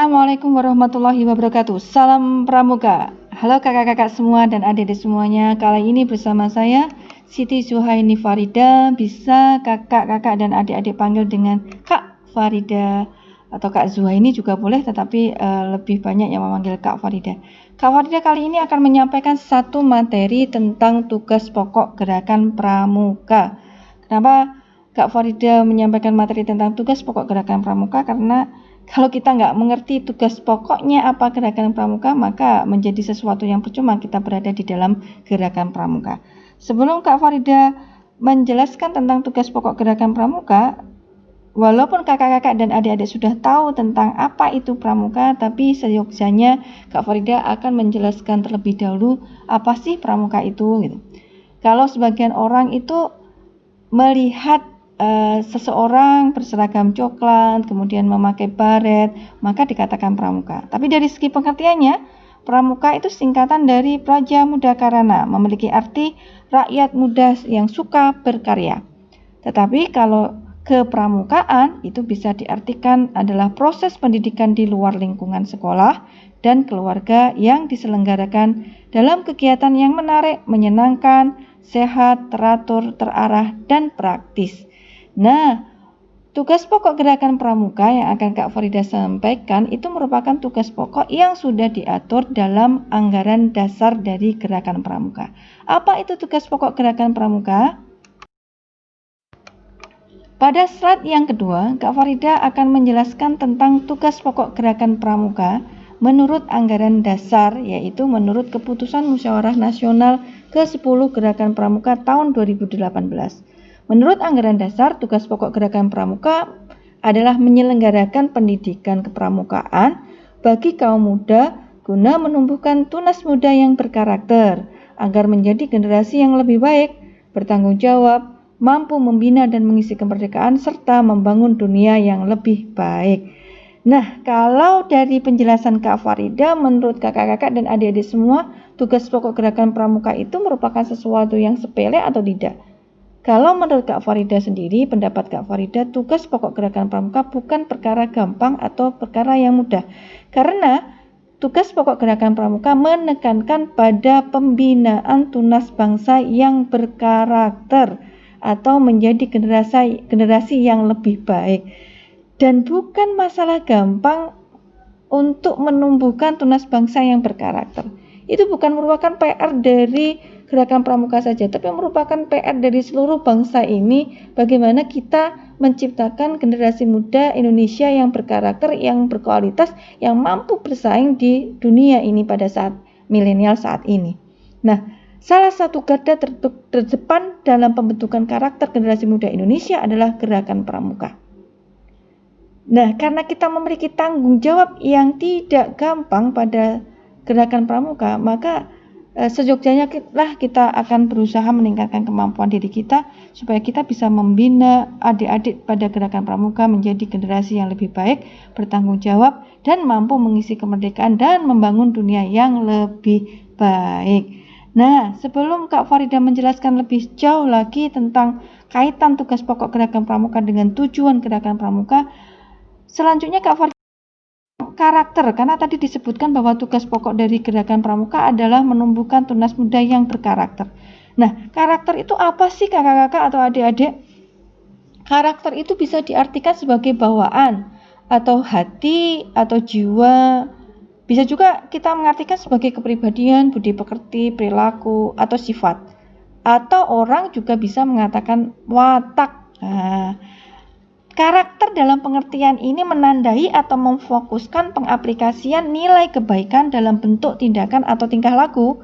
Assalamualaikum warahmatullahi wabarakatuh. Salam Pramuka. Halo kakak-kakak semua dan adik-adik semuanya. Kali ini bersama saya Siti Zuhaini Farida. Bisa kakak-kakak dan adik-adik panggil dengan Kak Farida atau Kak Zuhaini juga boleh, tetapi lebih banyak yang memanggil Kak Farida. Kak Farida kali ini akan menyampaikan satu materi tentang tugas pokok gerakan Pramuka. Kenapa Kak Farida menyampaikan materi tentang tugas pokok gerakan Pramuka? Karena kalau kita nggak mengerti tugas pokoknya apa gerakan pramuka, maka menjadi sesuatu yang percuma kita berada di dalam gerakan pramuka. Sebelum Kak Farida menjelaskan tentang tugas pokok gerakan pramuka, walaupun kakak-kakak dan adik-adik sudah tahu tentang apa itu pramuka, tapi seyogyanya Kak Farida akan menjelaskan terlebih dahulu apa sih pramuka itu gitu. Kalau sebagian orang itu melihat seseorang berseragam coklat, kemudian memakai baret, maka dikatakan pramuka. Tapi dari segi pengertiannya, pramuka itu singkatan dari Praja Muda Karana, memiliki arti rakyat muda yang suka berkarya. Tetapi kalau kepramukaan itu bisa diartikan adalah proses pendidikan di luar lingkungan sekolah dan keluarga yang diselenggarakan dalam kegiatan yang menarik, menyenangkan, sehat, teratur, terarah, dan praktis. Nah, tugas pokok gerakan pramuka yang akan Kak Farida sampaikan itu merupakan tugas pokok yang sudah diatur dalam anggaran dasar dari gerakan pramuka. Apa itu tugas pokok gerakan pramuka? Pada slide yang kedua, Kak Farida akan menjelaskan tentang tugas pokok gerakan pramuka menurut anggaran dasar, yaitu menurut keputusan Musyawarah Nasional ke-10 Gerakan Pramuka tahun 2018. Menurut anggaran dasar, tugas pokok gerakan pramuka adalah menyelenggarakan pendidikan kepramukaan bagi kaum muda guna menumbuhkan tunas muda yang berkarakter agar menjadi generasi yang lebih baik, bertanggung jawab, mampu membina dan mengisi kemerdekaan serta membangun dunia yang lebih baik. Nah, kalau dari penjelasan Kak Farida, menurut kakak-kakak dan adik-adik semua, tugas pokok gerakan pramuka itu merupakan sesuatu yang sepele atau tidak? Kalau menurut Kak Farida sendiri, pendapat Kak Farida, tugas pokok gerakan pramuka bukan perkara gampang atau perkara yang mudah. Karena tugas pokok gerakan pramuka menekankan pada pembinaan tunas bangsa yang berkarakter atau menjadi generasi yang lebih baik. Dan bukan masalah gampang untuk menumbuhkan tunas bangsa yang berkarakter. Itu bukan merupakan PR dari gerakan pramuka saja, tapi merupakan PR dari seluruh bangsa ini, bagaimana kita menciptakan generasi muda Indonesia yang berkarakter, yang berkualitas, yang mampu bersaing di dunia ini pada saat milenial saat ini. Nah, salah satu garda terdepan dalam pembentukan karakter generasi muda Indonesia adalah gerakan pramuka. Nah, karena kita memiliki tanggung jawab yang tidak gampang pada gerakan pramuka, maka seyogyanya kita akan berusaha meningkatkan kemampuan diri kita supaya kita bisa membina adik-adik pada gerakan pramuka menjadi generasi yang lebih baik, bertanggung jawab, dan mampu mengisi kemerdekaan dan membangun dunia yang lebih baik. Nah, sebelum Kak Farida menjelaskan lebih jauh lagi tentang kaitan tugas pokok gerakan pramuka dengan tujuan gerakan pramuka, selanjutnya Kak Farida karakter, karena tadi disebutkan bahwa tugas pokok dari gerakan pramuka adalah menumbuhkan tunas muda yang berkarakter. Nah, karakter itu apa sih kakak-kakak atau adik-adik? Karakter itu bisa diartikan sebagai bawaan atau hati atau jiwa. Bisa juga kita mengartikan sebagai kepribadian, budi pekerti, perilaku, atau sifat. Atau orang juga bisa mengatakan watak. Nah, karakter dalam pengertian ini menandai atau memfokuskan pengaplikasian nilai kebaikan dalam bentuk tindakan atau tingkah laku.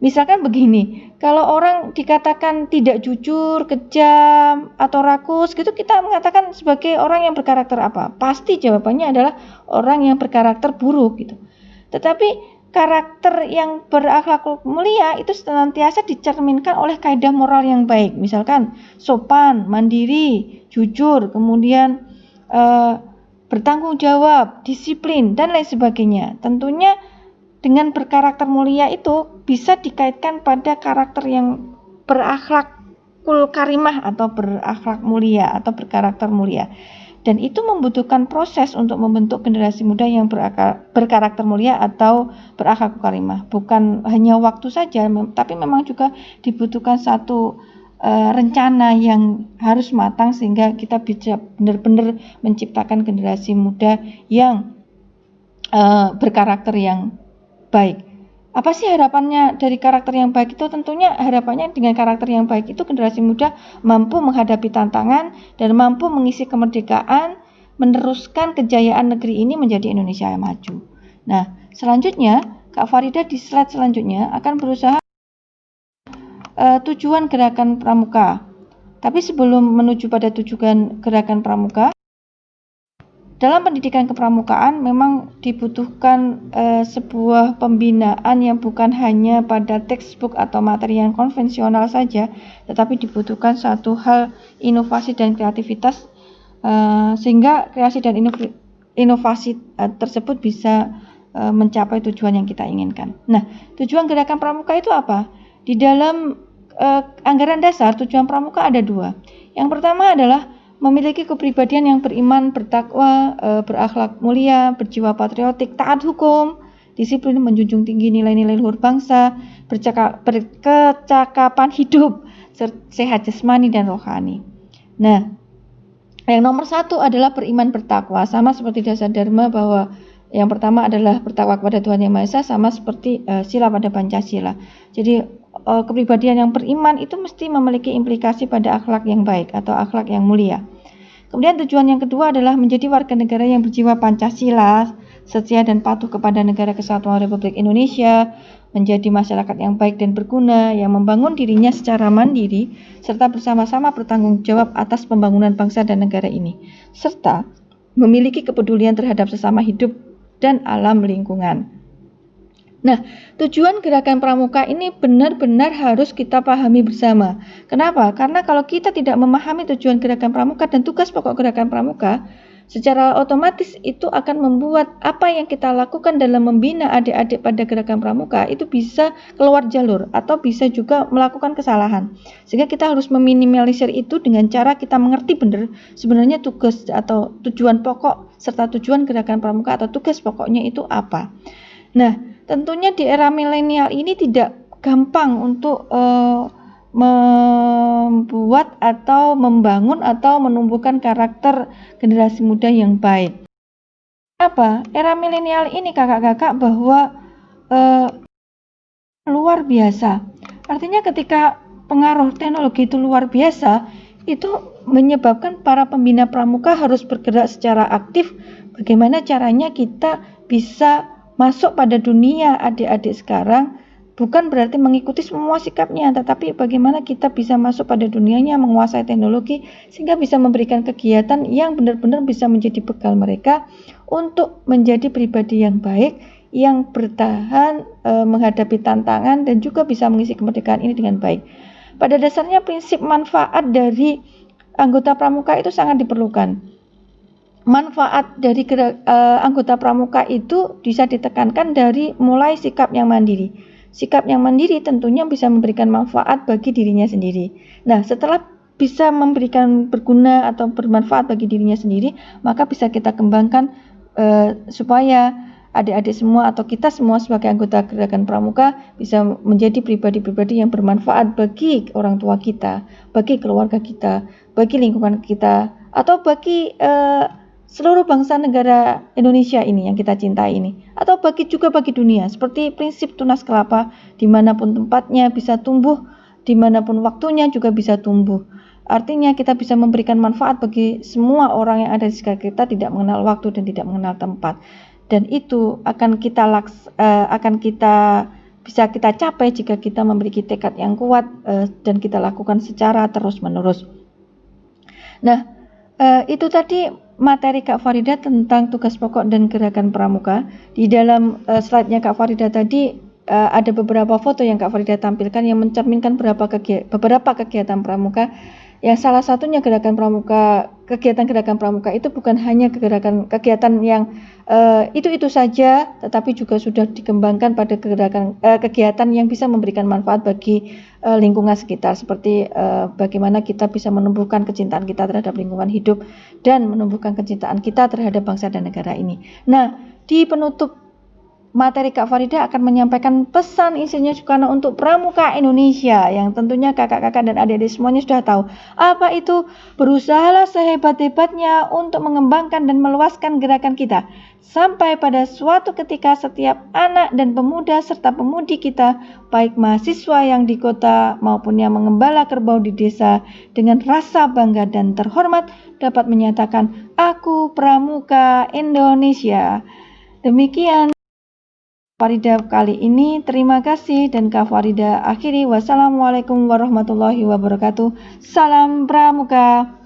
Misalkan begini, kalau orang dikatakan tidak jujur, kejam, atau rakus, gitu kita mengatakan sebagai orang yang berkarakter apa? Pasti jawabannya adalah orang yang berkarakter buruk gitu. Tetapi karakter yang berakhlak mulia itu senantiasa dicerminkan oleh kaidah moral yang baik. Misalkan sopan, mandiri, jujur, kemudian bertanggung jawab, disiplin, dan lain sebagainya. Tentunya dengan berkarakter mulia itu bisa dikaitkan pada karakter yang berakhlakul karimah atau berakhlak mulia atau berkarakter mulia. dan itu membutuhkan proses untuk membentuk generasi muda yang berkarakter mulia atau berakhlak karimah. Bukan hanya waktu saja, tapi memang juga dibutuhkan satu rencana yang harus matang sehingga kita bisa benar-benar menciptakan generasi muda yang berkarakter yang baik. Apa sih harapannya dari karakter yang baik itu? Tentunya harapannya dengan karakter yang baik itu generasi muda mampu menghadapi tantangan dan mampu mengisi kemerdekaan, meneruskan kejayaan negeri ini menjadi Indonesia yang maju. Nah, selanjutnya Kak Farida di slide selanjutnya akan berusaha tujuan gerakan pramuka. Tapi sebelum menuju pada tujuan gerakan pramuka, dalam pendidikan kepramukaan memang dibutuhkan sebuah pembinaan yang bukan hanya pada textbook atau materi yang konvensional saja, tetapi dibutuhkan satu hal inovasi dan kreativitas sehingga kreasi dan inovasi tersebut bisa mencapai tujuan yang kita inginkan. Nah, tujuan gerakan pramuka itu apa? Di dalam anggaran dasar tujuan pramuka ada 2. Yang pertama adalah memiliki kepribadian yang beriman, bertakwa, berakhlak mulia, berjiwa patriotik, taat hukum, disiplin, menjunjung tinggi nilai-nilai luhur bangsa, berkecakapan hidup, sehat jasmani dan rohani. Nah, yang nomor 1 adalah beriman bertakwa, sama seperti dasar dharma bahwa yang pertama adalah bertakwa kepada Tuhan Yang Maha Esa, sama seperti sila pada Pancasila. Jadi kepribadian yang beriman itu mesti memiliki implikasi pada akhlak yang baik atau akhlak yang mulia. Kemudian tujuan yang kedua adalah menjadi warga negara yang berjiwa Pancasila, setia dan patuh kepada Negara Kesatuan Republik Indonesia, menjadi masyarakat yang baik dan berguna, yang membangun dirinya secara mandiri, serta bersama-sama bertanggung jawab atas pembangunan bangsa dan negara ini, serta memiliki kepedulian terhadap sesama hidup dan alam lingkungan. Nah, tujuan gerakan pramuka ini benar-benar harus kita pahami bersama. Kenapa? Karena kalau kita tidak memahami tujuan gerakan pramuka dan tugas pokok gerakan pramuka, secara otomatis itu akan membuat apa yang kita lakukan dalam membina adik-adik pada gerakan pramuka itu bisa keluar jalur atau bisa juga melakukan kesalahan. Sehingga kita harus meminimalisir itu dengan cara kita mengerti benar sebenarnya tugas atau tujuan pokok serta tujuan gerakan pramuka atau tugas pokoknya itu apa. Nah, tentunya di era milenial ini tidak gampang untuk membuat atau membangun atau menumbuhkan karakter generasi muda yang baik. Apa? Era milenial ini kakak-kakak bahwa luar biasa. Artinya ketika pengaruh teknologi itu luar biasa, itu menyebabkan para pembina pramuka harus bergerak secara aktif. Bagaimana caranya kita bisa masuk pada dunia adik-adik sekarang, bukan berarti mengikuti semua sikapnya, tetapi bagaimana kita bisa masuk pada dunianya, menguasai teknologi, sehingga bisa memberikan kegiatan yang benar-benar bisa menjadi bekal mereka untuk menjadi pribadi yang baik, yang bertahan menghadapi tantangan, dan juga bisa mengisi kemerdekaan ini dengan baik. Pada dasarnya prinsip manfaat dari anggota pramuka itu sangat diperlukan. Manfaat dari anggota pramuka itu bisa ditekankan dari mulai sikap yang mandiri. Sikap yang mandiri tentunya bisa memberikan manfaat bagi dirinya sendiri. Nah, setelah bisa memberikan berguna atau bermanfaat bagi dirinya sendiri, maka bisa kita kembangkan supaya adik-adik semua atau kita semua sebagai anggota gerakan pramuka bisa menjadi pribadi-pribadi yang bermanfaat bagi orang tua kita, bagi keluarga kita, bagi lingkungan kita, atau bagi seluruh bangsa negara Indonesia ini yang kita cintai ini, atau juga bagi dunia, seperti prinsip tunas kelapa, dimanapun tempatnya bisa tumbuh, dimanapun waktunya juga bisa tumbuh. Artinya kita bisa memberikan manfaat bagi semua orang yang ada di sekitar kita, tidak mengenal waktu dan tidak mengenal tempat. Dan itu akan bisa kita capai jika kita memiliki tekad yang kuat dan kita lakukan secara terus-menerus. Nah, itu tadi materi Kak Farida tentang tugas pokok dan gerakan pramuka. Di dalam slide-nya Kak Farida tadi ada beberapa foto yang Kak Farida tampilkan yang mencerminkan beberapa kegiatan pramuka. Yang salah satunya gerakan pramuka, kegiatan gerakan pramuka itu bukan hanya kegiatan yang itu saja, tetapi juga sudah dikembangkan pada kegiatan yang bisa memberikan manfaat bagi lingkungan sekitar, seperti bagaimana kita bisa menumbuhkan kecintaan kita terhadap lingkungan hidup dan menumbuhkan kecintaan kita terhadap bangsa dan negara ini. Nah, di penutup materi Kak Farida akan menyampaikan pesan Insinyur Soekarno untuk Pramuka Indonesia yang tentunya kakak-kakak dan adik-adik semuanya sudah tahu. Apa itu? Berusahalah sehebat-hebatnya untuk mengembangkan dan meluaskan gerakan kita. Sampai pada suatu ketika setiap anak dan pemuda serta pemudi kita, baik mahasiswa yang di kota maupun yang mengembala kerbau di desa, dengan rasa bangga dan terhormat dapat menyatakan, "Aku Pramuka Indonesia." Demikian Farida kali ini, terima kasih dan Kak Farida akhiri. Wassalamualaikum warahmatullahi wabarakatuh. Salam Pramuka.